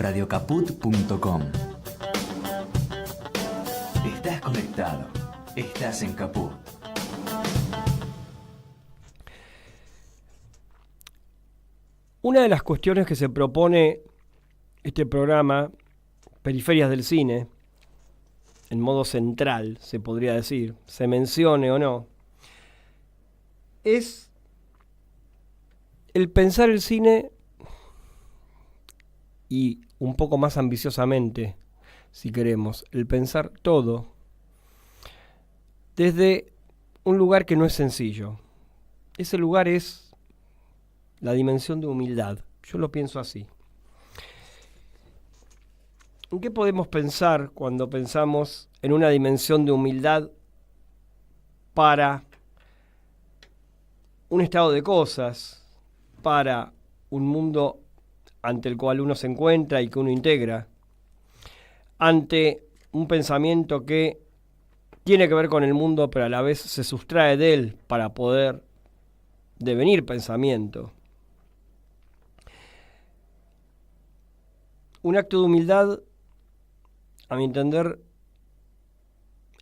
radiocaput.com. Estás conectado. Estás en Caput. Una de las cuestiones que se propone este programa, Periferias del Cine, en modo central, se podría decir, se mencione o no, es el pensar el cine y un poco más ambiciosamente, si queremos, el pensar todo desde un lugar que no es sencillo. Ese lugar es la dimensión de humildad. Yo lo pienso así. ¿En qué podemos pensar cuando pensamos en una dimensión de humildad para un estado de cosas, para un mundo ante el cual uno se encuentra y que uno integra, ante un pensamiento que tiene que ver con el mundo pero a la vez se sustrae de él para poder devenir pensamiento? Un acto de humildad, a mi entender,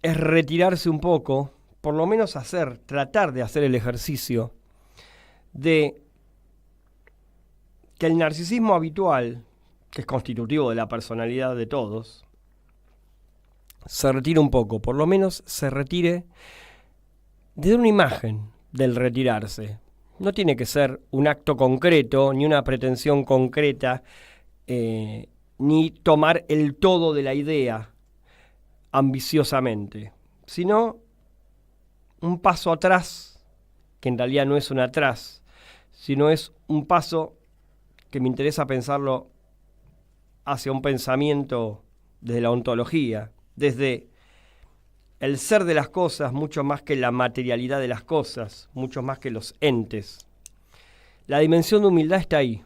es retirarse un poco, por lo menos tratar de hacer el ejercicio de que el narcisismo habitual, que es constitutivo de la personalidad de todos, se retire un poco, por lo menos se retire de una imagen del retirarse. No tiene que ser un acto concreto, ni una pretensión concreta, ni tomar el todo de la idea ambiciosamente, sino un paso atrás, que en realidad no es un atrás, sino es un paso que me interesa pensarlo hacia un pensamiento desde la ontología, desde el ser de las cosas, mucho más que la materialidad de las cosas, mucho más que los entes. La dimensión de humildad está ahí,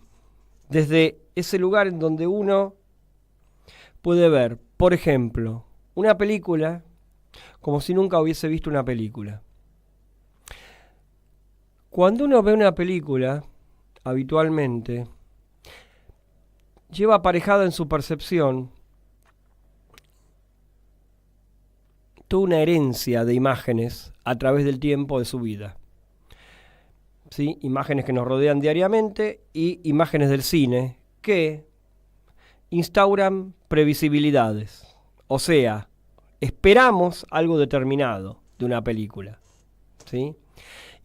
desde ese lugar en donde uno puede ver, por ejemplo, una película como si nunca hubiese visto una película. Cuando uno ve una película, habitualmente, lleva aparejada en su percepción toda una herencia de imágenes a través del tiempo de su vida. ¿Sí? Imágenes que nos rodean diariamente y imágenes del cine que instauran previsibilidades. O sea, esperamos algo determinado de una película. ¿Sí?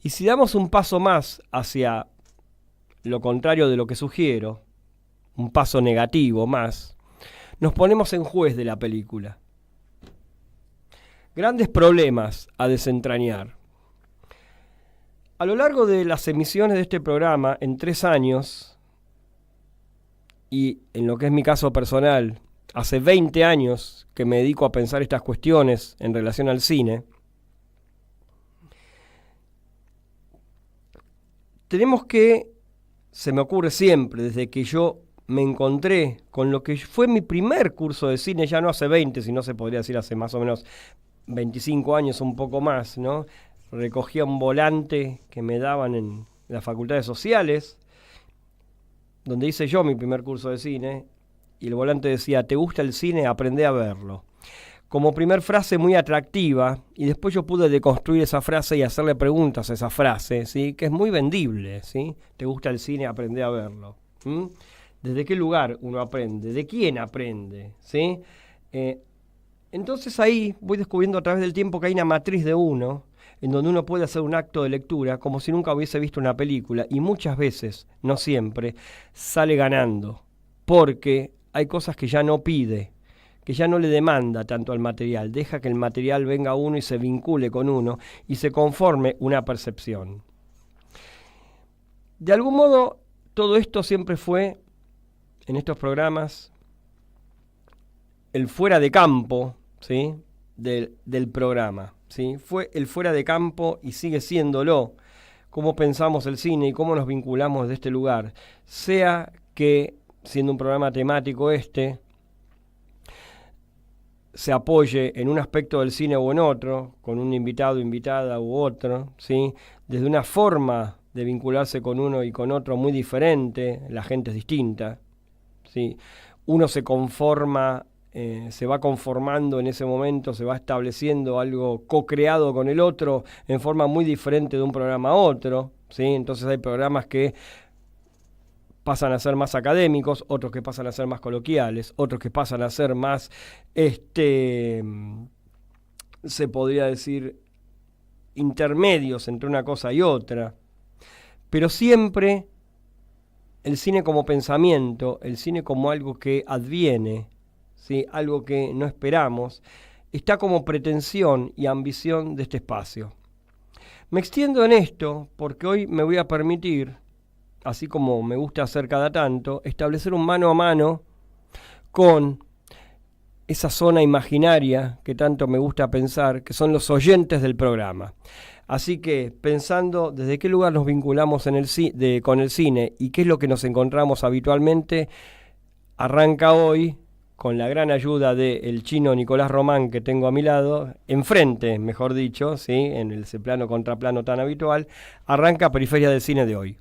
Y si damos un paso más hacia lo contrario de lo que sugiero, un paso negativo más, nos ponemos en juez de la película. Grandes problemas a desentrañar. A lo largo de las emisiones de este programa, en 3 años, y en lo que es mi caso personal, hace 20 años que me dedico a pensar estas cuestiones en relación al cine, tenemos que, se me ocurre siempre, desde que yo me encontré con lo que fue mi primer curso de cine, ya no hace 20, sino se podría decir hace más o menos 25 años, un poco más, ¿no? Recogía un volante que me daban en las facultades sociales, donde hice yo mi primer curso de cine, y el volante decía: ¿te gusta el cine? Aprende a verlo. Como primer frase muy atractiva, y después yo pude deconstruir esa frase y hacerle preguntas a esa frase, ¿sí? Que es muy vendible, ¿sí? ¿Te gusta el cine? Aprende a verlo. ¿Desde qué lugar uno aprende? ¿De quién aprende? ¿Sí? Entonces ahí voy descubriendo a través del tiempo que hay una matriz de uno, en donde uno puede hacer un acto de lectura como si nunca hubiese visto una película, y muchas veces, no siempre, sale ganando, porque hay cosas que ya no pide, que ya no le demanda tanto al material, deja que el material venga a uno y se vincule con uno y se conforme una percepción. De algún modo, todo esto siempre fue, en estos programas, el fuera de campo, ¿sí? del programa, ¿sí? Fue el fuera de campo y sigue siéndolo, cómo pensamos el cine y cómo nos vinculamos de este lugar, sea que, siendo un programa temático se apoye en un aspecto del cine o en otro, con un invitado, invitada u otro, ¿sí? Desde una forma de vincularse con uno y con otro muy diferente, la gente es distinta, ¿sí? uno se conforma, se va conformando en ese momento, se va estableciendo algo co-creado con el otro en forma muy diferente de un programa a otro, ¿sí? Entonces hay programas que pasan a ser más académicos, otros que pasan a ser más coloquiales, otros que pasan a ser más, se podría decir, intermedios entre una cosa y otra. Pero siempre el cine como pensamiento, el cine como algo que adviene, ¿sí? Algo que no esperamos, está como pretensión y ambición de este espacio. Me extiendo en esto porque hoy me voy a permitir, así como me gusta hacer cada tanto, establecer un mano a mano con esa zona imaginaria que tanto me gusta pensar, que son los oyentes del programa. Así que, pensando desde qué lugar nos vinculamos con el cine y qué es lo que nos encontramos habitualmente, arranca hoy, con la gran ayuda del chino Nicolás Román que tengo a mi lado, enfrente, mejor dicho, ¿sí? En ese plano contraplano tan habitual, arranca Periferia del Cine de hoy.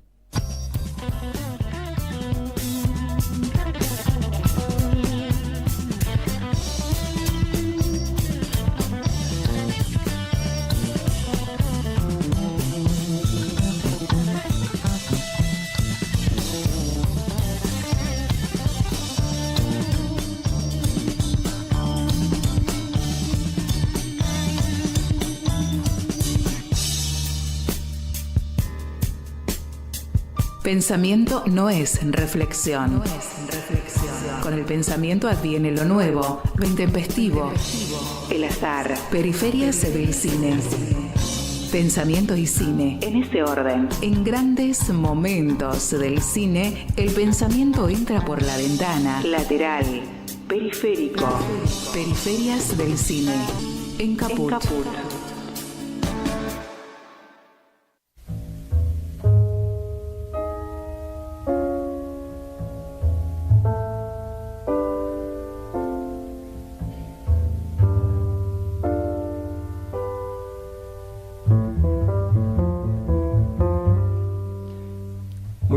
Pensamiento no es reflexión. Con el pensamiento adviene lo nuevo, lo intempestivo, el azar. Periferias del cine. Pensamiento y cine, en ese orden. En grandes momentos del cine, el pensamiento entra por la ventana. Lateral. Periférico. Periferias del cine. En Caput.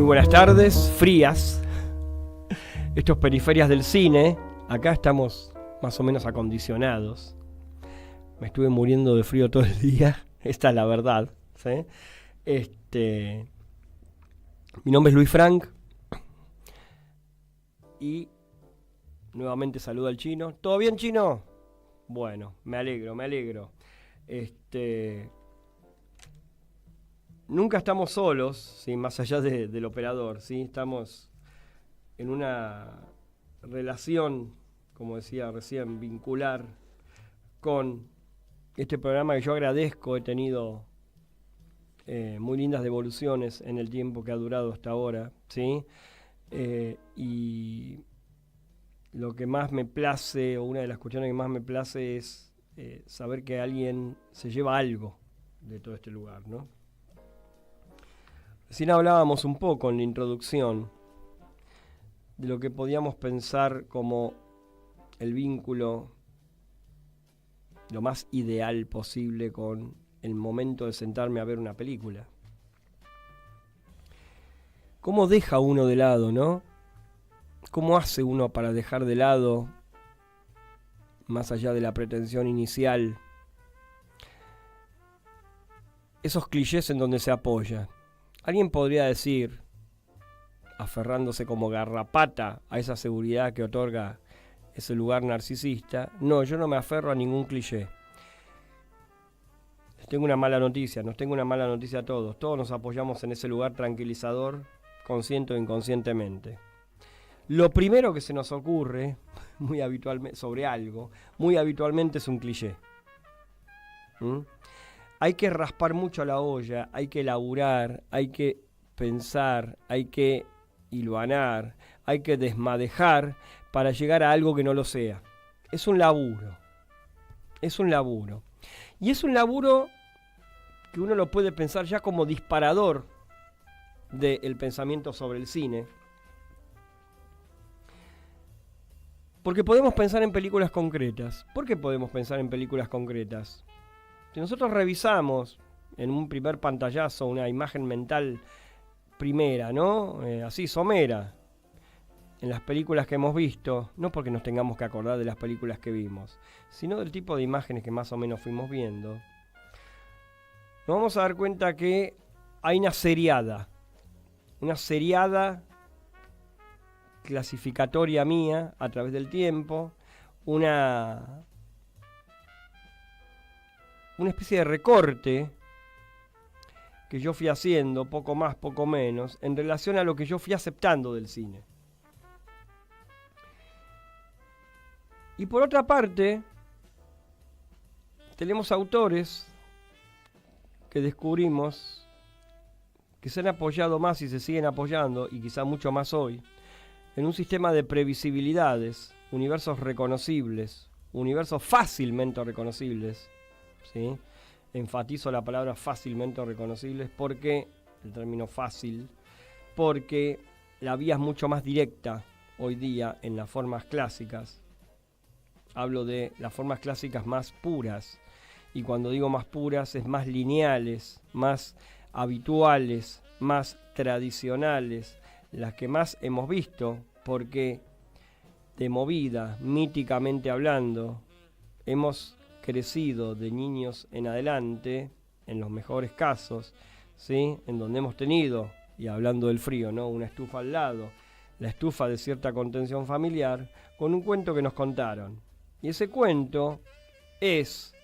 Buenas tardes, frías. Estos Periferias del Cine. Acá estamos más o menos acondicionados. Me estuve muriendo de frío todo el día. Esta es la verdad, ¿sí? Mi nombre es Luis Frank. Y nuevamente saludo al chino. ¿Todo bien, chino? Bueno, me alegro. Nunca estamos solos, ¿sí? Más allá del operador, ¿sí? Estamos en una relación, como decía recién, vincular con este programa que yo agradezco. He tenido muy lindas devoluciones en el tiempo que ha durado hasta ahora, ¿sí? Y lo que más me place, o una de las cuestiones que más me place, es saber que alguien se lleva algo de todo este lugar, ¿no? Recién hablábamos un poco en la introducción de lo que podíamos pensar como el vínculo lo más ideal posible con el momento de sentarme a ver una película. ¿Cómo deja uno de lado, no? ¿Cómo hace uno para dejar de lado, más allá de la pretensión inicial, esos clichés en donde se apoya? Alguien podría decir, aferrándose como garrapata a esa seguridad que otorga ese lugar narcisista, no, yo no me aferro a ningún cliché. Nos tengo una mala noticia a todos. Todos nos apoyamos en ese lugar tranquilizador, consciente o inconscientemente. Lo primero que se nos ocurre, muy habitualmente, sobre algo, muy habitualmente es un cliché. Hay que raspar mucho la olla, hay que elaborar, hay que pensar, hay que hilvanar, hay que desmadejar para llegar a algo que no lo sea. Es un laburo. Y es un laburo que uno lo puede pensar ya como disparador del pensamiento sobre el cine. Porque podemos pensar en películas concretas. ¿Por qué podemos pensar en películas concretas? Si nosotros revisamos en un primer pantallazo una imagen mental primera, ¿no? Así, somera. en las películas que hemos visto, no porque nos tengamos que acordar de las películas que vimos, sino del tipo de imágenes que más o menos fuimos viendo, nos vamos a dar cuenta que hay una seriada clasificatoria mía a través del tiempo, una especie de recorte que yo fui haciendo, poco más, poco menos, en relación a lo que yo fui aceptando del cine. Y por otra parte, tenemos autores que descubrimos que se han apoyado más y se siguen apoyando, y quizá mucho más hoy, en un sistema de previsibilidades, universos reconocibles, universos fácilmente reconocibles, ¿sí? Enfatizo la palabra fácilmente reconocibles porque, el término fácil, porque la vía es mucho más directa hoy día en las formas clásicas. Hablo de las formas clásicas más puras, y cuando digo más puras es más lineales, más habituales, más tradicionales, las que más hemos visto, porque de movida, míticamente hablando, hemos crecido de niños en adelante, en los mejores casos, ¿sí? En donde hemos tenido, y hablando del frío, ¿no?, una estufa al lado, la estufa de cierta contención familiar, con un cuento que nos contaron. Y ese cuento es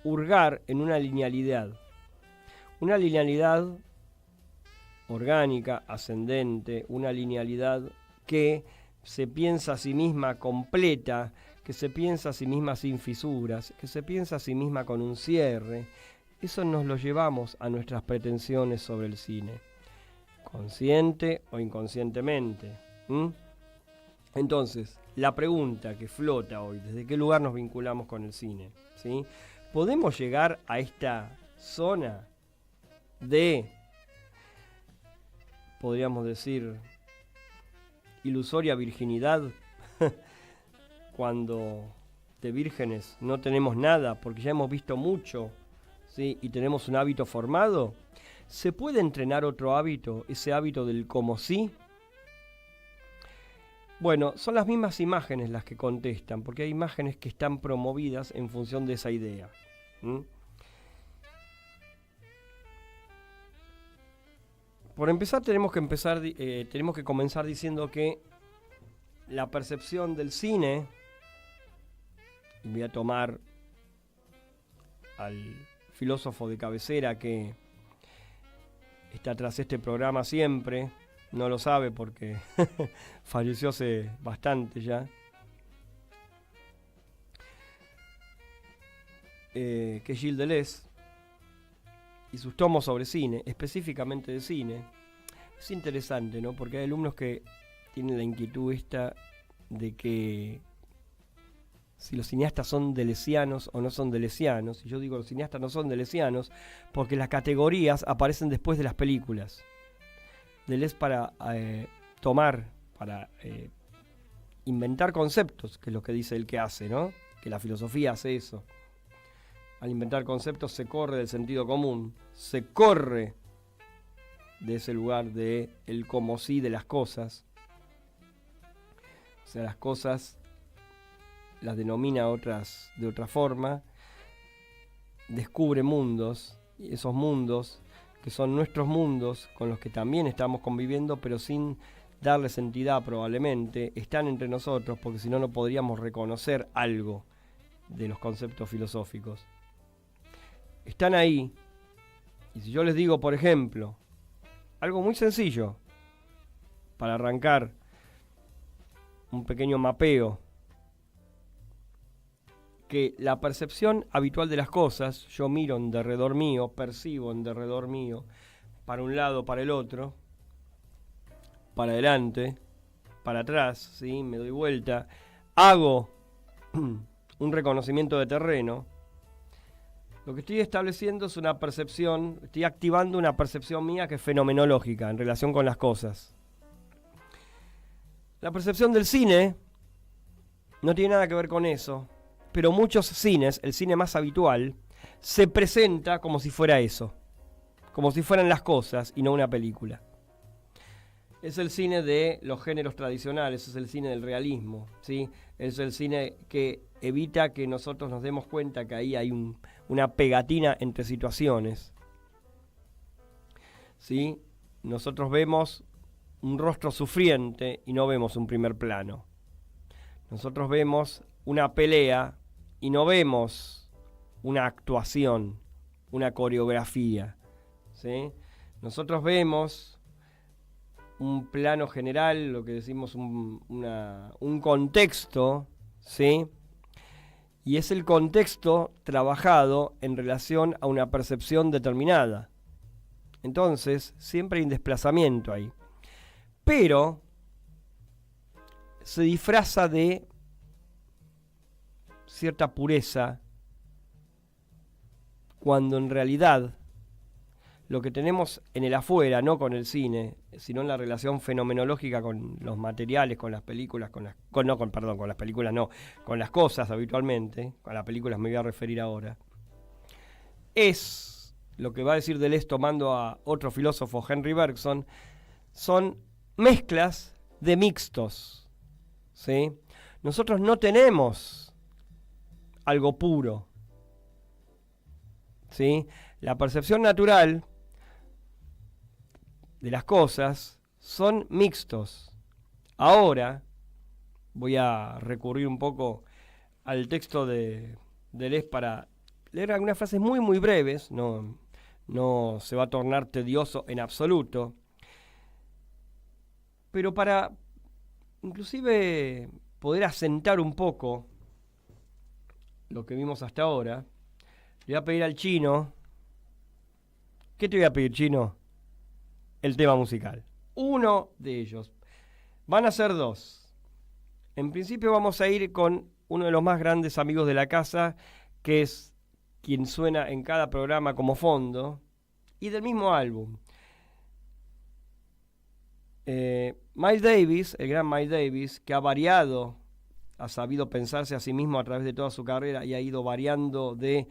hurgar en una linealidad orgánica, ascendente, una linealidad que se piensa a sí misma completa, que se piensa a sí misma sin fisuras, que se piensa a sí misma con un cierre. Eso nos lo llevamos a nuestras pretensiones sobre el cine, consciente o inconscientemente. Entonces, la pregunta que flota hoy, ¿desde qué lugar nos vinculamos con el cine? ¿Sí? ¿Podemos llegar a esta zona de, podríamos decir, ilusoria virginidad, cuando de vírgenes no tenemos nada porque ya hemos visto mucho, ¿sí?, y tenemos un hábito formado? ¿Se puede entrenar otro hábito, ese hábito del como sí? Bueno, son las mismas imágenes las que contestan, porque hay imágenes que están promovidas en función de esa idea. Por empezar, tenemos que comenzar diciendo que la percepción del cine, y voy a tomar al filósofo de cabecera que está tras este programa siempre, no lo sabe porque falleció hace bastante ya, que es Gilles Deleuze, y sus tomos sobre cine, específicamente de cine. Es interesante, ¿no?, porque hay alumnos que tienen la inquietud esta de que si los cineastas son deleuzianos o no son deleuzianos. Y yo digo, los cineastas no son deleuzianos porque las categorías aparecen después de las películas. Deleuze para inventar conceptos, que es lo que dice el que hace, ¿no?, que la filosofía hace eso. Al inventar conceptos se corre del sentido común, se corre de ese lugar de el como sí de las cosas. O sea, las cosas las denomina de otra forma, descubre mundos, y esos mundos, que son nuestros mundos, con los que también estamos conviviendo, pero sin darles entidad probablemente, están entre nosotros, porque si no, no podríamos reconocer algo de los conceptos filosóficos. Están ahí, y si yo les digo, por ejemplo, algo muy sencillo, para arrancar un pequeño mapeo, que la percepción habitual de las cosas, yo miro en derredor mío, percibo en derredor mío, para un lado, para el otro, para adelante, para atrás, ¿sí?, me doy vuelta, hago un reconocimiento de terreno. Lo que estoy estableciendo es una percepción, estoy activando una percepción mía que es fenomenológica en relación con las cosas. La percepción del cine no tiene nada que ver con eso, pero muchos cines, el cine más habitual, se presenta como si fuera eso, como si fueran las cosas y no una película. Es el cine de los géneros tradicionales, es el cine del realismo, ¿sí? Es el cine que evita que nosotros nos demos cuenta que ahí hay una pegatina entre situaciones, ¿sí? Nosotros vemos un rostro sufriente y no vemos un primer plano. Nosotros vemos una pelea y no vemos una actuación, una coreografía, ¿sí? Nosotros vemos un plano general, lo que decimos un contexto, ¿sí? Y es el contexto trabajado en relación a una percepción determinada. Entonces, siempre hay un desplazamiento ahí. Pero se disfraza de cierta pureza cuando en realidad lo que tenemos en el afuera, no con el cine, sino en la relación fenomenológica con los materiales, con las películas, con las películas no, con las cosas habitualmente, con las películas me voy a referir ahora, es lo que va a decir Deleuze tomando a otro filósofo, Henry Bergson, son mezclas de mixtos, ¿sí? Nosotros no tenemos algo puro, ¿sí? La percepción natural de las cosas son mixtos. Ahora voy a recurrir un poco al texto de Deleuze para leer algunas frases muy muy breves, no se va a tornar tedioso en absoluto, pero para inclusive poder asentar un poco lo que vimos hasta ahora, le voy a pedir al Chino. ¿Qué te voy a pedir, Chino? El tema musical. Uno de ellos. Van a ser dos. En principio vamos a ir con uno de los más grandes amigos de la casa, que es quien suena en cada programa como fondo, y del mismo álbum. Miles Davis, el gran Miles Davis, que ha variado, ha sabido pensarse a sí mismo a través de toda su carrera y ha ido variando de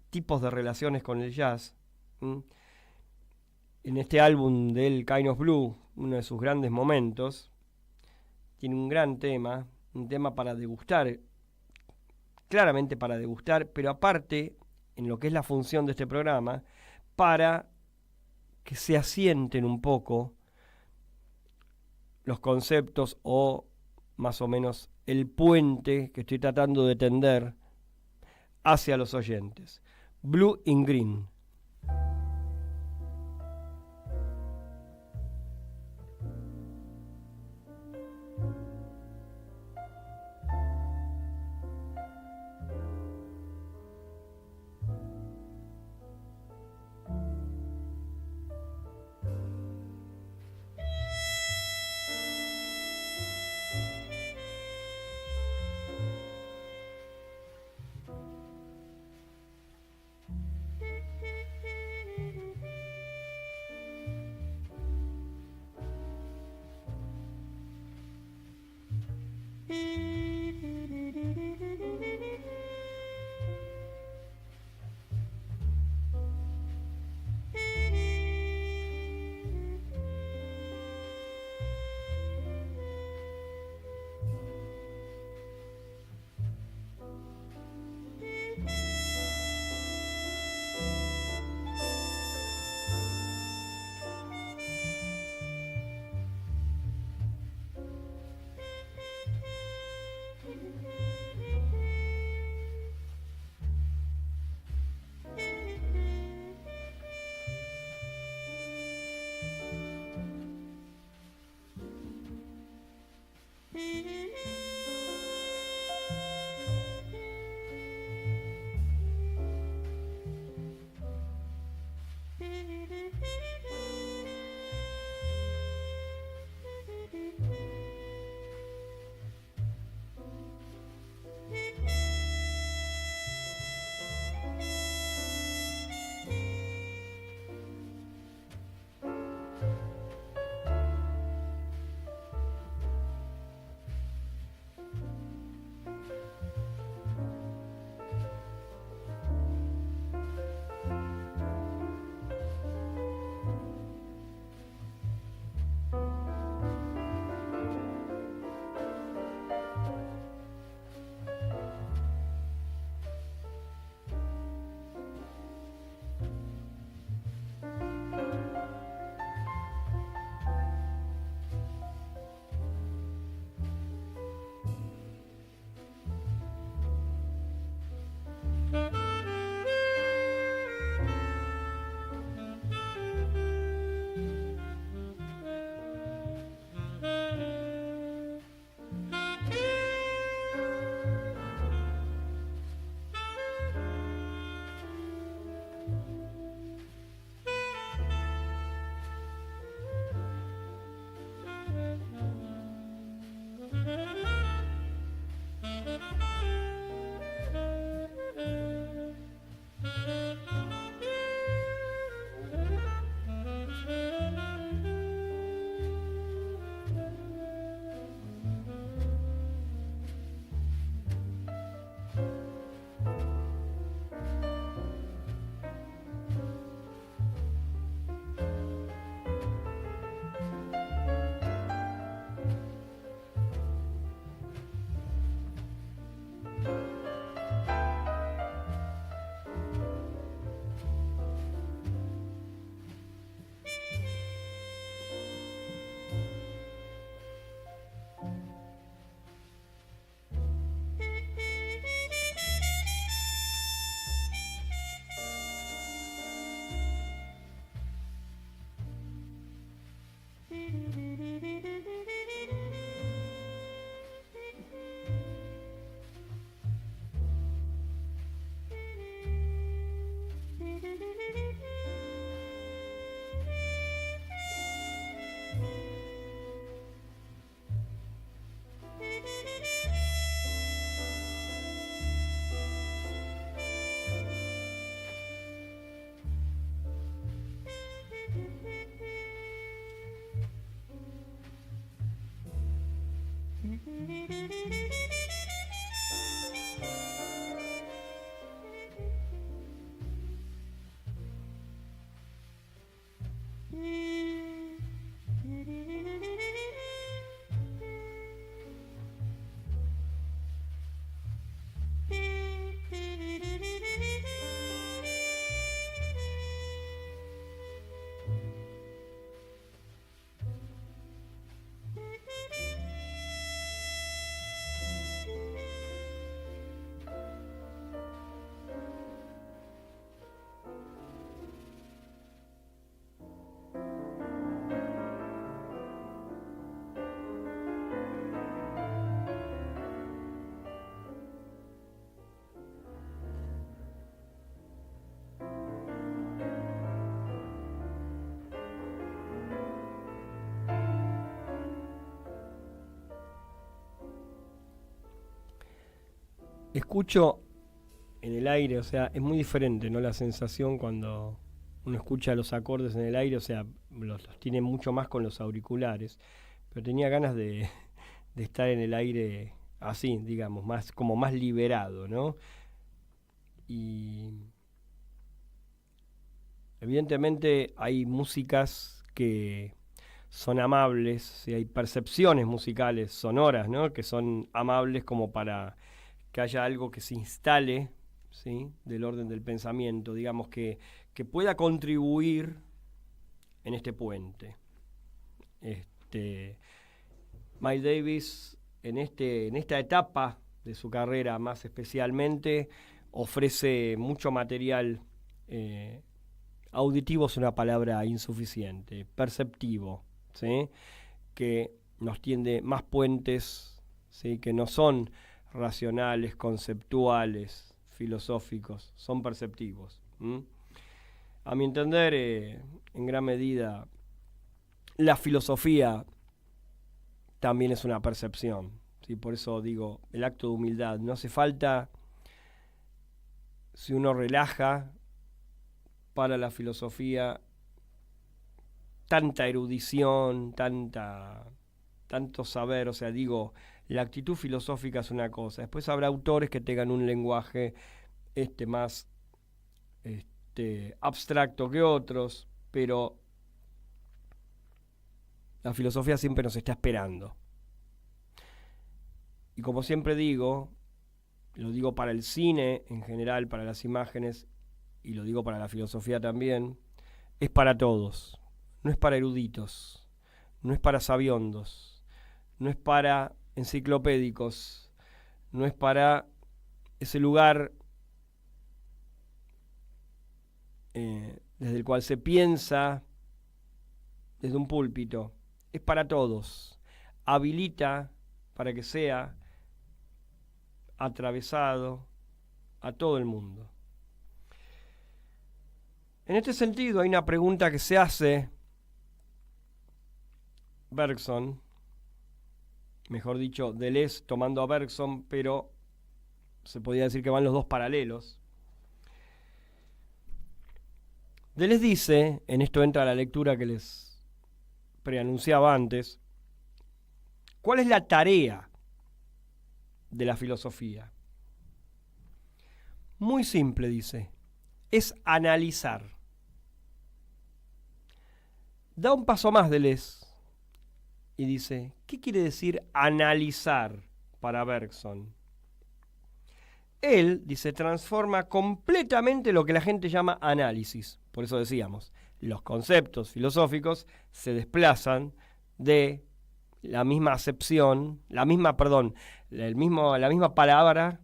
tipos de relaciones con el jazz. En este álbum del Kind of Blue, uno de sus grandes momentos, tiene un gran tema, un tema para degustar, claramente para degustar, pero aparte, en lo que es la función de este programa, para que se asienten un poco los conceptos o más o menos el puente que estoy tratando de tender hacia los oyentes. Blue in Green. Escucho en el aire, o sea, es muy diferente, ¿no? La sensación cuando uno escucha los acordes en el aire, o sea, los tiene mucho más con los auriculares, pero tenía ganas de estar en el aire así, digamos, más como más liberado, ¿no? Y evidentemente hay músicas que son amables, y hay percepciones musicales sonoras, ¿no? Que son amables como para que haya algo que se instale, ¿sí? Del orden del pensamiento, digamos, que pueda contribuir en este puente. Miles Davis, en esta etapa de su carrera más especialmente, ofrece mucho material auditivo, es una palabra insuficiente, perceptivo, ¿sí? Que nos tiende más puentes, ¿sí? Que no son racionales, conceptuales, filosóficos, son perceptivos. A mi entender, en gran medida, la filosofía también es una percepción, ¿sí? Por eso digo, el acto de humildad. No hace falta, si uno relaja para la filosofía, tanta erudición, tanto saber, o sea, digo, la actitud filosófica es una cosa. Después habrá autores que tengan un lenguaje más abstracto que otros, pero la filosofía siempre nos está esperando. Y como siempre digo, lo digo para el cine en general, para las imágenes, y lo digo para la filosofía también, es para todos. No es para eruditos, no es para sabiondos, no es para enciclopédicos, no es para ese lugar desde el cual se piensa desde un púlpito. Es para todos. Habilita para que sea atravesado a todo el mundo. En este sentido hay una pregunta que se hace Bergson, mejor dicho, Deleuze tomando a Bergson, pero se podría decir que van los dos paralelos. Deleuze dice, en esto entra la lectura que les preanunciaba antes, ¿cuál es la tarea de la filosofía? Muy simple, dice, es analizar. Da un paso más Deleuze y dice, ¿qué quiere decir analizar para Bergson? Él, dice, transforma completamente lo que la gente llama análisis. Por eso decíamos, los conceptos filosóficos se desplazan de la misma acepción, la misma palabra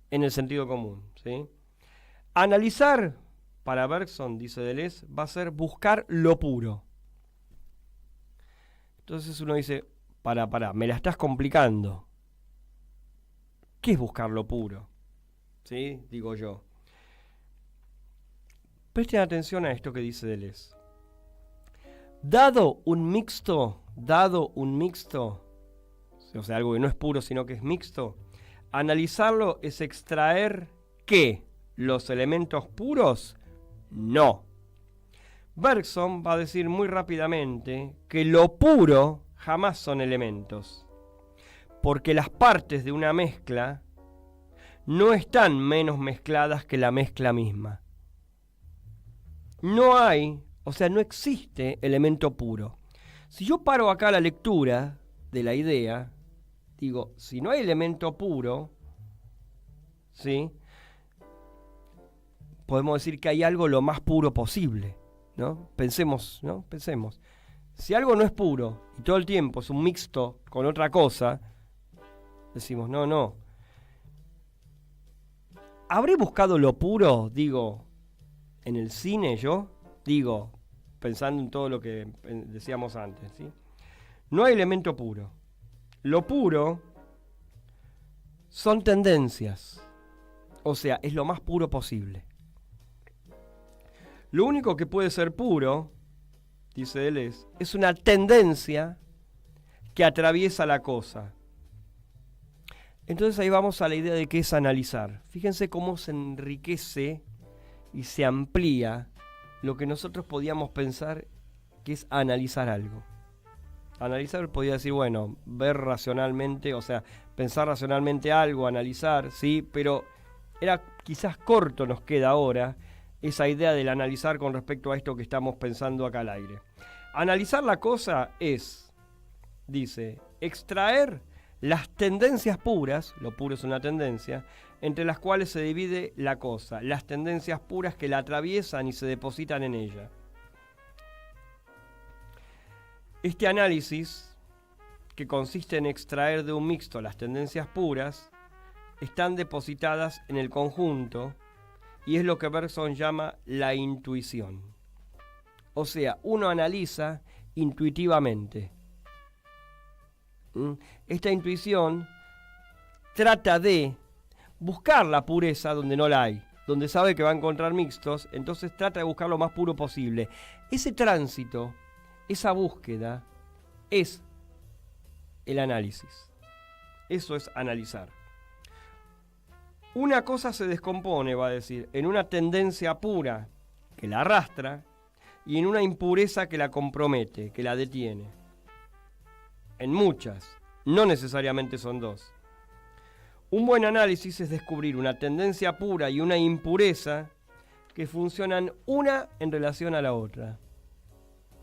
en el sentido común, ¿sí? Analizar para Bergson, dice Deleuze, va a ser buscar lo puro. Entonces uno dice, pará, me la estás complicando. ¿Qué es buscar lo puro? ¿Sí? Digo yo. Presten atención a esto que dice Deleuze. Dado un mixto, o sea, algo que no es puro, sino que es mixto, analizarlo es extraer ¿qué? ¿Los elementos puros? No. Bergson va a decir muy rápidamente que lo puro jamás son elementos. porque las partes de una mezcla no están menos mezcladas que la mezcla misma. No hay, o sea, no existe elemento puro. Si yo paro acá la lectura de la idea, digo, si no hay elemento puro, ¿sí?, podemos decir que hay algo lo más puro posible, ¿no? Pensemos, ¿no? Pensemos. Si algo no es puro y todo el tiempo es un mixto con otra cosa, decimos, no. ¿Habré buscado lo puro, digo, en el cine yo? Digo, pensando en todo lo que decíamos antes, ¿sí? No hay elemento puro. Lo puro son tendencias. O sea, es lo más puro posible. Lo único que puede ser puro, dice él, es una tendencia que atraviesa la cosa. Entonces ahí vamos a la idea de qué es analizar. Fíjense cómo se enriquece y se amplía lo que nosotros podíamos pensar que es analizar algo. Analizar podía decir, bueno, ver racionalmente, o sea, pensar racionalmente algo, analizar, sí, pero era quizás corto nos queda ahora esa idea del analizar con respecto a esto que estamos pensando acá al aire. Analizar la cosa es, dice, extraer las tendencias puras, lo puro es una tendencia, entre las cuales se divide la cosa, las tendencias puras que la atraviesan y se depositan en ella. Este análisis, que consiste en extraer de un mixto las tendencias puras, están depositadas en el conjunto y es lo que Bergson llama la intuición. O sea, uno analiza intuitivamente. Esta intuición trata de buscar la pureza donde no la hay, donde sabe que va a encontrar mixtos, entonces trata de buscar lo más puro posible. Ese tránsito, esa búsqueda, es el análisis. Eso es analizar. Una cosa se descompone, va a decir, en una tendencia pura que la arrastra y en una impureza que la compromete, que la detiene. En muchas, no necesariamente son dos. Un buen análisis es descubrir una tendencia pura y una impureza que funcionan una en relación a la otra.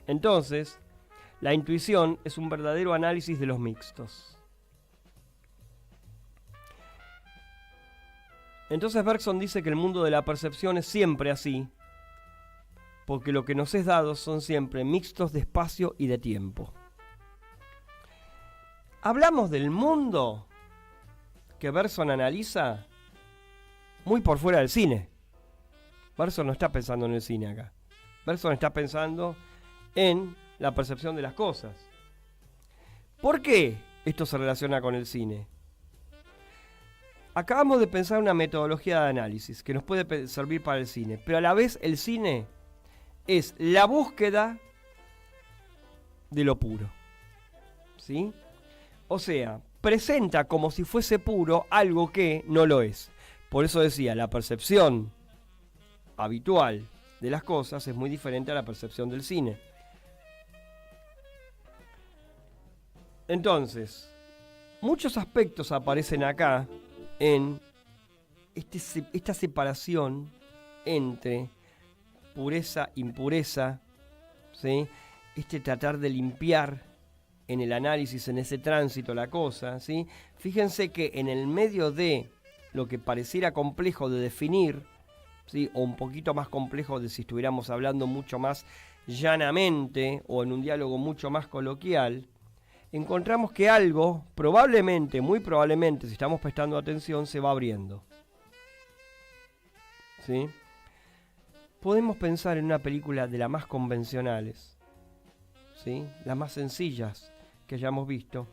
Entonces, la intuición es un verdadero análisis de los mixtos. Entonces Bergson dice que el mundo de la percepción es siempre así, porque lo que nos es dado son siempre mixtos de espacio y de tiempo. Hablamos del mundo que Bergson analiza muy por fuera del cine. Bergson no está pensando en el cine acá. Bergson está pensando en la percepción de las cosas. ¿Por qué esto se relaciona con el cine? Acabamos de pensar una metodología de análisis que nos puede servir para el cine, pero a la vez el cine es la búsqueda de lo puro. ¿Sí? O sea, presenta como si fuese puro algo que no lo es. Por eso decía, la percepción habitual de las cosas es muy diferente a la percepción del cine. Entonces, muchos aspectos aparecen acá en esta separación entre pureza, impureza, ¿sí? Este tratar de limpiar en el análisis, en ese tránsito la cosa, ¿sí? Fíjense que en el medio de lo que pareciera complejo de definir, ¿sí? O un poquito más complejo de si estuviéramos hablando mucho más llanamente o en un diálogo mucho más coloquial, encontramos que algo, probablemente, muy probablemente, si estamos prestando atención, se va abriendo. ¿Sí? Podemos pensar en una película de las más convencionales, ¿sí? Las más sencillas que hayamos visto.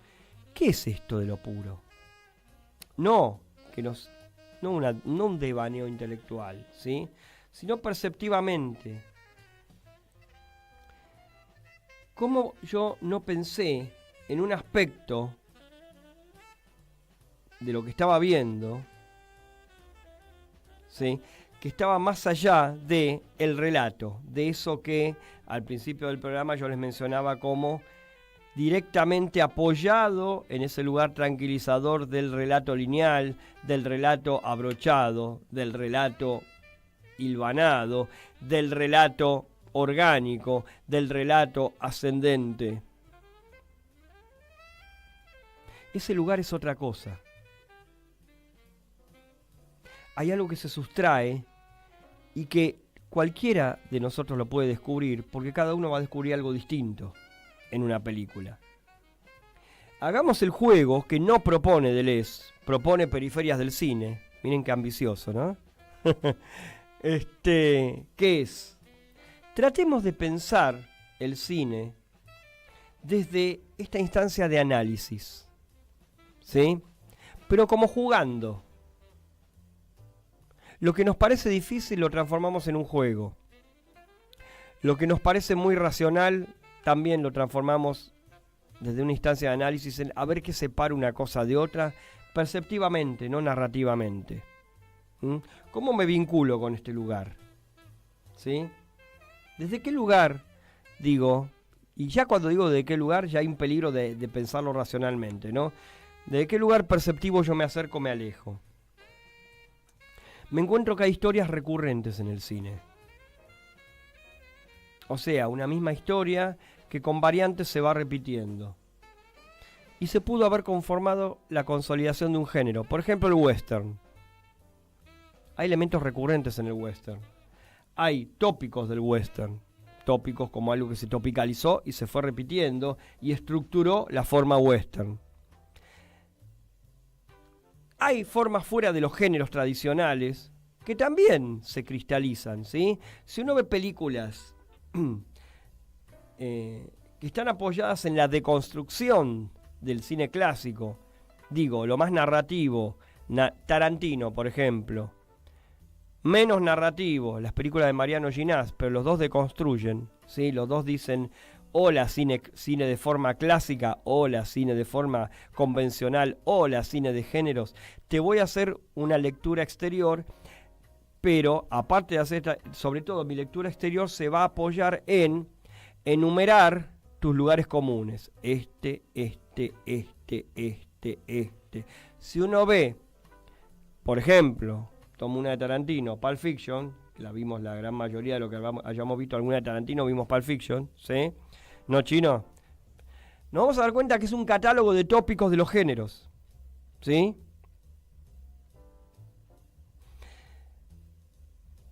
¿Qué es esto de lo puro? No un devaneo intelectual, ¿sí? Sino perceptivamente. ¿Cómo yo no pensé en un aspecto de lo que estaba viendo, ¿sí? Que estaba más allá de el relato, de eso que al principio del programa yo les mencionaba como directamente apoyado en ese lugar tranquilizador del relato lineal, del relato abrochado, del relato hilvanado, del relato orgánico, del relato ascendente. Ese lugar es otra cosa. Hay algo que se sustrae y que cualquiera de nosotros lo puede descubrir, porque cada uno va a descubrir algo distinto en una película. Hagamos el juego que no propone Deleuze, propone Periferias del Cine. Miren qué ambicioso, ¿no? ¿Qué es? Tratemos de pensar el cine desde esta instancia de análisis, ¿sí? Pero como jugando. Lo que nos parece difícil lo transformamos en un juego. Lo que nos parece muy racional también lo transformamos desde una instancia de análisis en a ver qué separa una cosa de otra perceptivamente, no narrativamente. ¿Cómo me vinculo con este lugar? ¿Sí? ¿Desde qué lugar digo? Y ya cuando digo de qué lugar ya hay un peligro de pensarlo racionalmente, ¿no? ¿De qué lugar perceptivo yo me acerco o me alejo? Me encuentro que hay historias recurrentes en el cine. O sea, una misma historia que con variantes se va repitiendo. Y se pudo haber conformado la consolidación de un género. Por ejemplo, el western. Hay elementos recurrentes en el western. Hay tópicos del western. Tópicos como algo que se topicalizó y se fue repitiendo y estructuró la forma western. Hay formas fuera de los géneros tradicionales que también se cristalizan, ¿sí? Si uno ve películas que están apoyadas en la deconstrucción del cine clásico, digo, lo más narrativo, Tarantino, por ejemplo, menos narrativo, las películas de Mariano Ginás, pero los dos deconstruyen, ¿sí? Los dos dicen, hola cine de forma clásica, hola cine de forma convencional, hola cine de géneros. Te voy a hacer una lectura exterior, pero aparte de hacer, sobre todo mi lectura exterior se va a apoyar en enumerar tus lugares comunes. Este. Si uno ve, por ejemplo, tomo una de Tarantino, Pulp Fiction, que la vimos la gran mayoría de lo que hayamos visto alguna de Tarantino, vimos Pulp Fiction, ¿sí? ¿No, Chino? Nos vamos a dar cuenta que es un catálogo de tópicos de los géneros, ¿sí?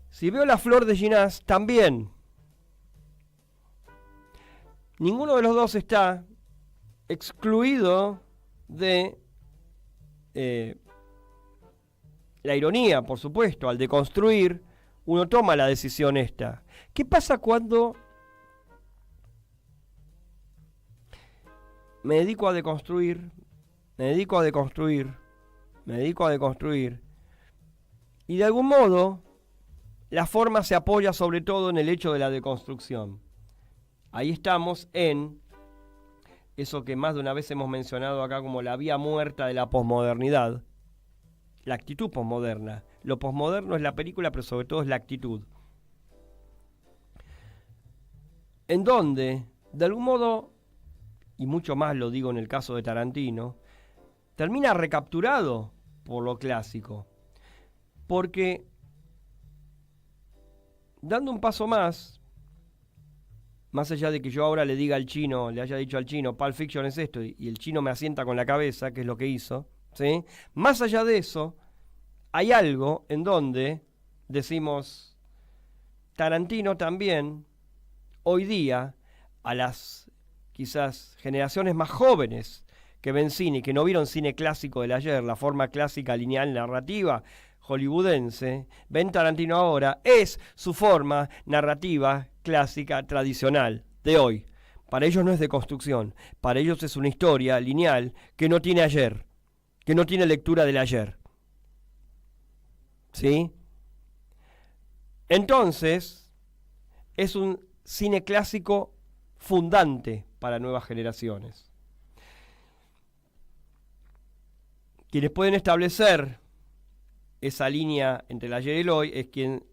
Si veo La Flor de Ginás, también. Ninguno de los dos está excluido de la ironía, por supuesto. Al deconstruir, uno toma la decisión esta. ¿Qué pasa cuando me dedico a deconstruir, y de algún modo la forma se apoya sobre todo en el hecho de la deconstrucción? Ahí estamos en eso que más de una vez hemos mencionado acá como la vía muerta de la posmodernidad, la actitud posmoderna. Lo posmoderno es la película, pero sobre todo es la actitud. En donde, de algún modo, y mucho más lo digo en el caso de Tarantino, termina recapturado por lo clásico. Porque, dando un paso más allá de que yo ahora le diga al chino, le haya dicho al chino, Pulp Fiction es esto, y el chino me asienta con la cabeza, que es lo que hizo, ¿sí? Más allá de eso, hay algo en donde decimos, Tarantino también, hoy día, a las quizás generaciones más jóvenes que ven cine y que no vieron cine clásico del ayer, la forma clásica, lineal, narrativa, hollywoodense, ven Tarantino ahora, es su forma narrativa clásica, tradicional, de hoy. Para ellos no es de construcción, para ellos es una historia lineal que no tiene ayer, que no tiene lectura del ayer. ¿Sí? Entonces, es un cine clásico fundante para nuevas generaciones. Quienes pueden establecer esa línea entre el ayer y el hoy es quien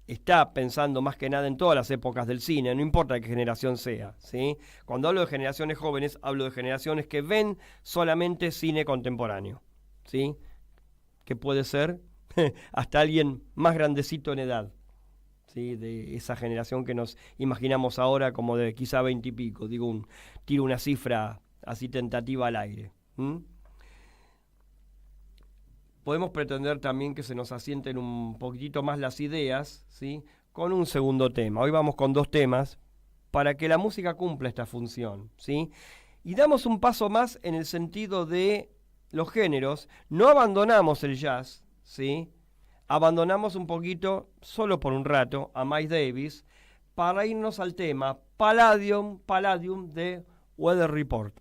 está pensando más que nada en todas las épocas del cine, no importa de qué generación sea, ¿sí? Cuando hablo de generaciones jóvenes, hablo de generaciones que ven solamente cine contemporáneo, ¿sí? Que puede ser hasta alguien más grandecito en edad, ¿sí? De esa generación que nos imaginamos ahora como de quizá 20 y pico, tiro una cifra así tentativa al aire. Podemos pretender también que se nos asienten un poquitito más las ideas, ¿sí? Con un segundo tema. Hoy vamos con 2 temas para que la música cumpla esta función, ¿sí? Y damos un paso más en el sentido de los géneros. No abandonamos el jazz, ¿sí? Abandonamos un poquito, solo por un rato, a Miles Davis para irnos al tema Palladium de Weather Report.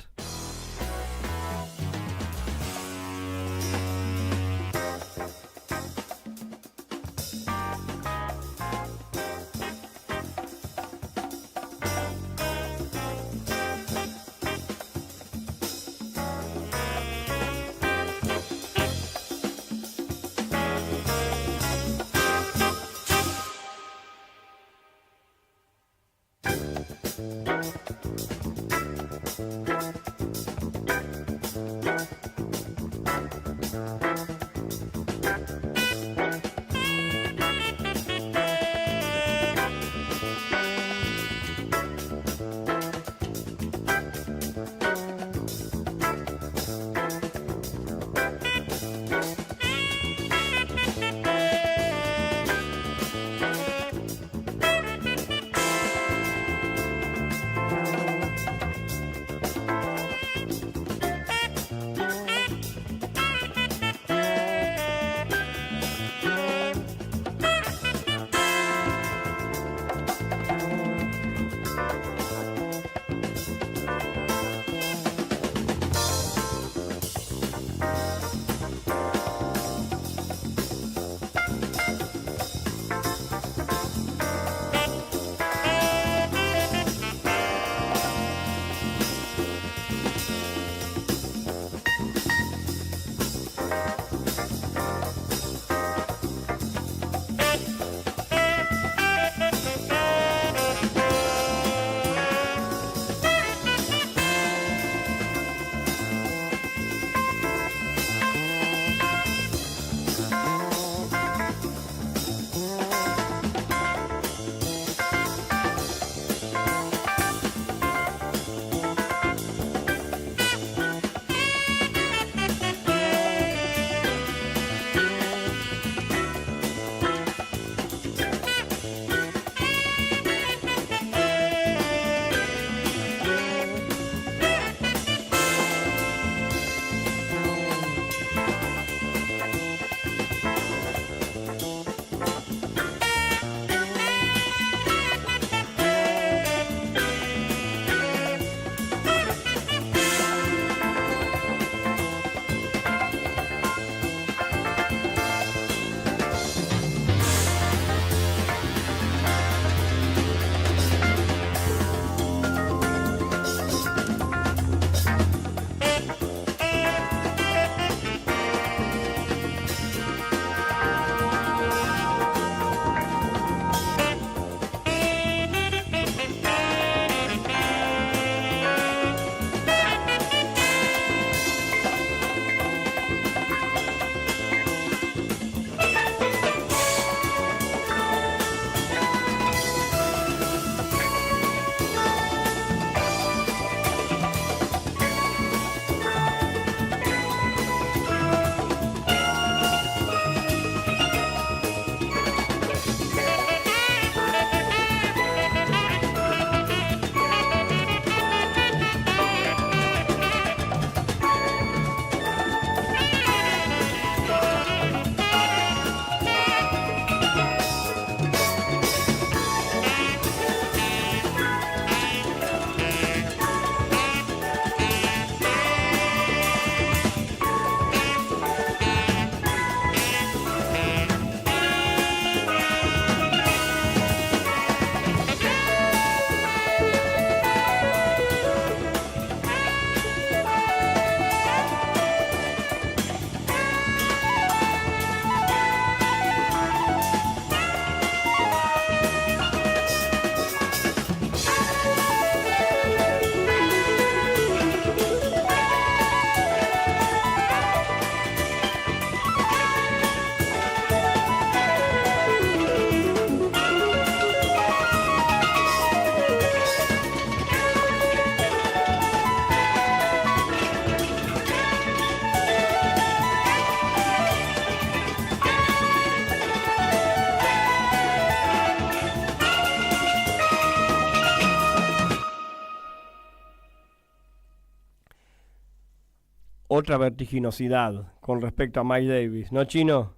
otra vertiginosidad con respecto a Miles Davis, ¿no, Chino?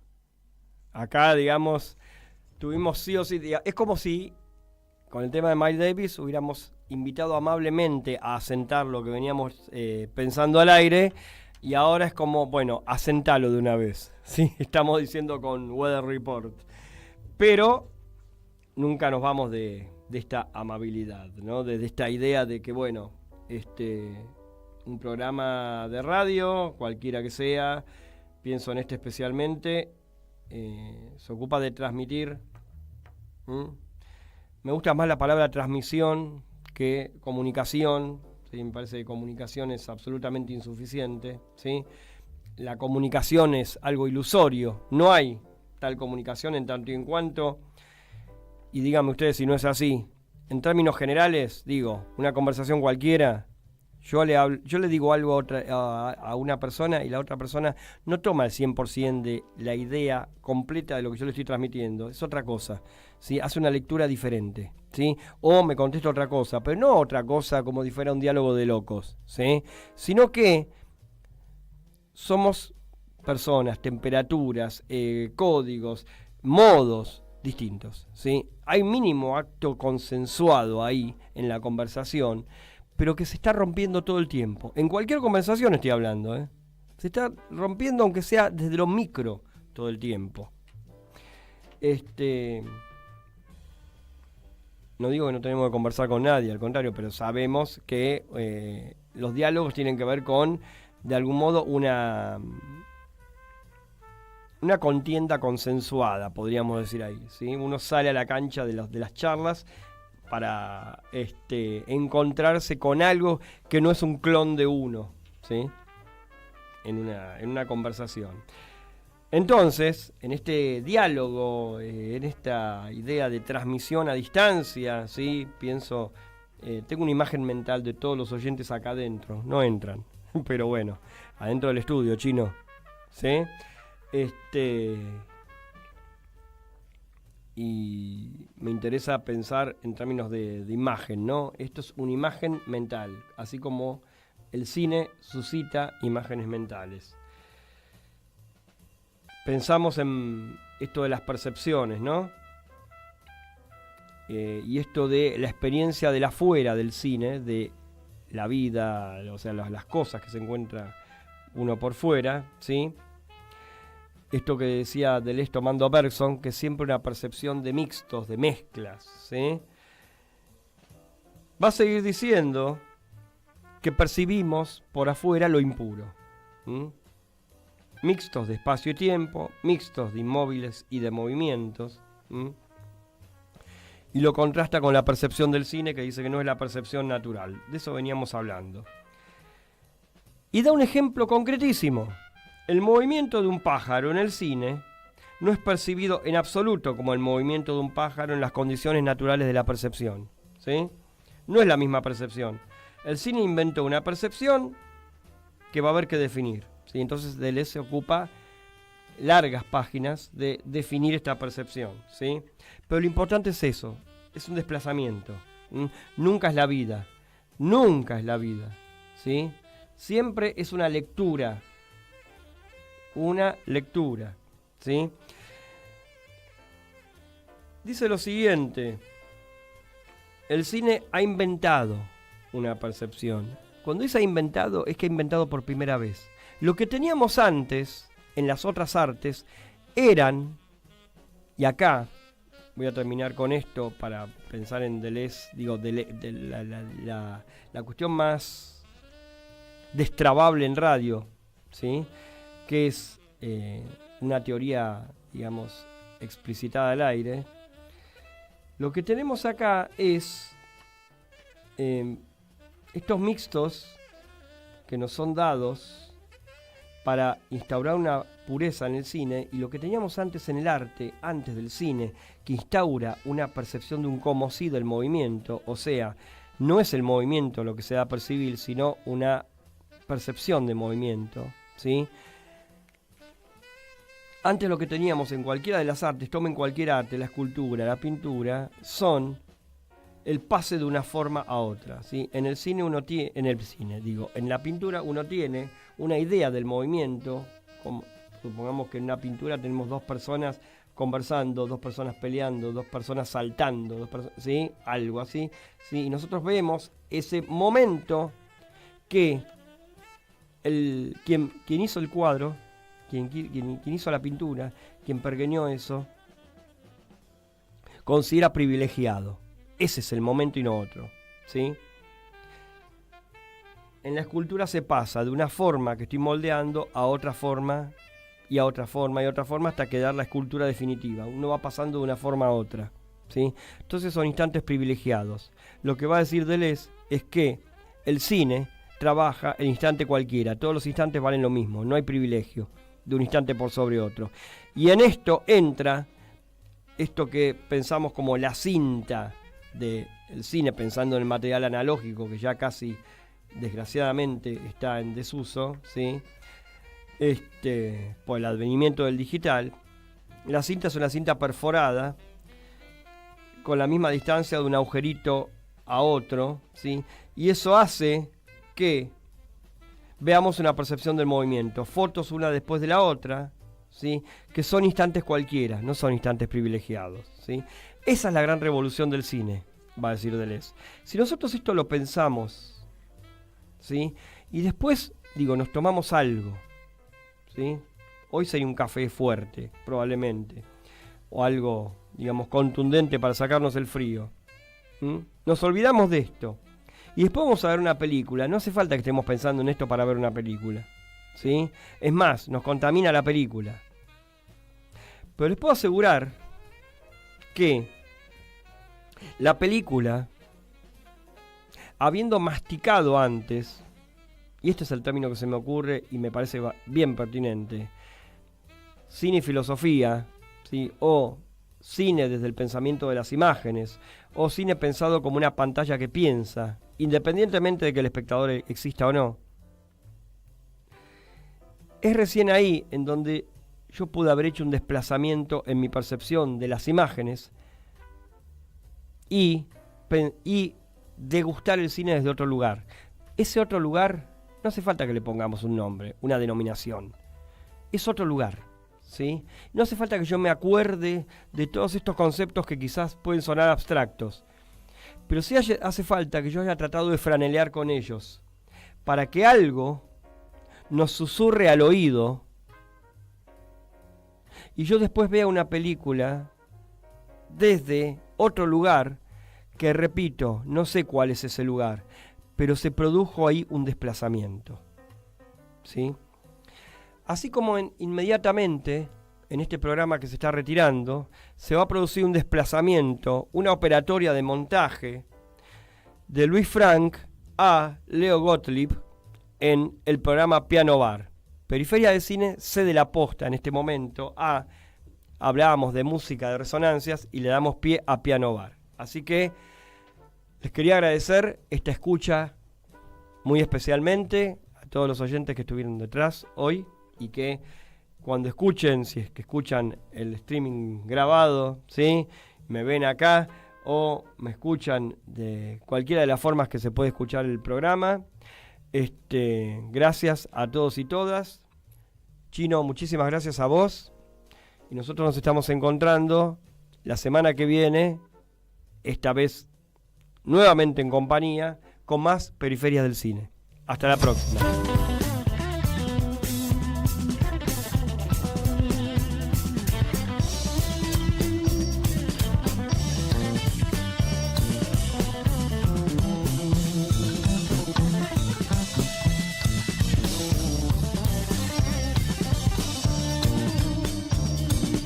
Acá, digamos, tuvimos sí o sí, es como si con el tema de Miles Davis hubiéramos invitado amablemente a asentar lo que veníamos pensando al aire, y ahora es como, bueno, asentalo de una vez, ¿sí? Estamos diciendo con Weather Report. Pero nunca nos vamos de esta amabilidad, ¿no? De esta idea de que, bueno, un programa de radio, cualquiera que sea, pienso en este especialmente, se ocupa de transmitir. Me gusta más la palabra transmisión que comunicación, ¿sí? Me parece que comunicación es absolutamente insuficiente, ¿sí? La comunicación es algo ilusorio, no hay tal comunicación en tanto y en cuanto, y díganme ustedes si no es así, en términos generales, digo, una conversación cualquiera, yo le digo algo a una persona, y la otra persona no toma el 100% de la idea completa de lo que yo le estoy transmitiendo, es otra cosa, ¿sí? Hace una lectura diferente, ¿sí? O me contesta otra cosa, pero no otra cosa como si fuera un diálogo de locos, ¿sí? Sino que somos personas, temperaturas, códigos, modos distintos, ¿sí? Hay mínimo acto consensuado ahí en la conversación, pero que se está rompiendo todo el tiempo. En cualquier conversación estoy hablando, ¿eh? Se está rompiendo, aunque sea desde lo micro, todo el tiempo. No digo que no tenemos que conversar con nadie, al contrario, pero sabemos que los diálogos tienen que ver con, de algún modo, una contienda consensuada, podríamos decir ahí, ¿sí? Uno sale a la cancha de las charlas para encontrarse con algo que no es un clon de uno, ¿sí? En una conversación. Entonces, en este diálogo, en esta idea de transmisión a distancia, ¿sí? Pienso, tengo una imagen mental de todos los oyentes acá adentro, no entran, pero bueno, adentro del estudio, Chino, ¿sí? Y me interesa pensar en términos de imagen, ¿no? Esto es una imagen mental, así como el cine suscita imágenes mentales. Pensamos en esto de las percepciones, ¿no? Y esto de la experiencia del afuera del cine, de la vida, o sea, las cosas que se encuentra uno por fuera, ¿sí? Esto que decía Deleuze tomando a Bergson, que es siempre una percepción de mixtos, de mezclas, ¿sí? Va a seguir diciendo que percibimos por afuera lo impuro, ¿sí? Mixtos de espacio y tiempo, mixtos de inmóviles y de movimientos, ¿sí? Y lo contrasta con la percepción del cine, que dice que no es la percepción natural. De eso veníamos hablando. Y da un ejemplo concretísimo. El movimiento de un pájaro en el cine no es percibido en absoluto como el movimiento de un pájaro en las condiciones naturales de la percepción, ¿sí? No es la misma percepción. El cine inventó una percepción que va a haber que definir, ¿sí? Entonces Deleuze se ocupa largas páginas de definir esta percepción, ¿sí? Pero lo importante es eso, es un desplazamiento. Nunca es la vida, ¿sí? Siempre es una lectura, ¿sí? Dice lo siguiente: el cine ha inventado una percepción. Cuando dice ha inventado, es que ha inventado por primera vez. Lo que teníamos antes en las otras artes eran, y acá voy a terminar con esto para pensar en Deleuze, digo, la cuestión más destrabable en radio, ¿sí? Que es una teoría, digamos, explicitada al aire. Lo que tenemos acá es estos mixtos que nos son dados para instaurar una pureza en el cine, y lo que teníamos antes en el arte, antes del cine, que instaura una percepción de un como si del movimiento, o sea, no es el movimiento lo que se da a percibir, sino una percepción de movimiento, ¿sí? Antes lo que teníamos en cualquiera de las artes, tomen cualquier arte, la escultura, la pintura, son el pase de una forma a otra, ¿sí? En el cine en la pintura uno tiene una idea del movimiento, como, supongamos que en una pintura tenemos dos personas conversando, dos personas peleando, dos personas saltando, ¿sí? Algo así, ¿sí? Y nosotros vemos ese momento que quien hizo el cuadro, quien hizo la pintura, quien pergeñó eso, considera privilegiado. Ese es el momento y no otro, ¿sí? En la escultura se pasa de una forma que estoy moldeando a otra forma y a otra forma y a otra forma hasta quedar la escultura definitiva. Uno va pasando de una forma a otra, ¿sí? Entonces son instantes privilegiados. Lo que va a decir Deleuze es que el cine trabaja el instante cualquiera. Todos los instantes valen lo mismo. No hay privilegio de un instante por sobre otro. Y en esto entra esto que pensamos como la cinta del cine, pensando en el material analógico que ya casi desgraciadamente está en desuso, ¿sí? Por el advenimiento del digital. La cinta es una cinta perforada con la misma distancia de un agujerito a otro, ¿sí? Y eso hace que veamos una percepción del movimiento, fotos una después de la otra, ¿sí? Que son instantes cualquiera, no son instantes privilegiados, ¿sí? Esa es la gran revolución del cine, va a decir Deleuze. Si nosotros esto lo pensamos, ¿sí? Y después, nos tomamos algo, ¿sí? Hoy sería un café fuerte, probablemente, o algo, contundente para sacarnos el frío. Nos olvidamos de esto. Y después vamos a ver una película. No hace falta que estemos pensando en esto para ver una película, ¿sí? Es más, nos contamina la película. Pero les puedo asegurar que la película, habiendo masticado antes, y este es el término que se me ocurre y me parece bien pertinente, cine y filosofía, ¿sí? O cine desde el pensamiento de las imágenes, o cine pensado como una pantalla que piensa, independientemente de que el espectador exista o no. Es recién ahí en donde yo pude haber hecho un desplazamiento en mi percepción de las imágenes y degustar el cine desde otro lugar. Ese otro lugar, no hace falta que le pongamos un nombre, una denominación. Es otro lugar, ¿sí? No hace falta que yo me acuerde de todos estos conceptos que quizás pueden sonar abstractos. Pero sí hace falta que yo haya tratado de franelear con ellos para que algo nos susurre al oído y yo después vea una película desde otro lugar que, repito, no sé cuál es ese lugar, pero se produjo ahí un desplazamiento, ¿sí? Así como inmediatamente en este programa que se está retirando, se va a producir un desplazamiento, una operatoria de montaje de Luis Frank a Leo Gottlieb en el programa Piano Bar. Periferia de Cine cede la posta en este momento hablábamos de música de resonancias y le damos pie a Piano Bar. Así que les quería agradecer esta escucha muy especialmente a todos los oyentes que estuvieron detrás hoy y que cuando escuchen, si es que escuchan el streaming grabado, ¿sí? Me ven acá o me escuchan de cualquiera de las formas que se puede escuchar el programa. Gracias a todos y todas. Chino, muchísimas gracias a vos. Y nosotros nos estamos encontrando la semana que viene, esta vez nuevamente en compañía, con más Periferias del Cine. Hasta la próxima.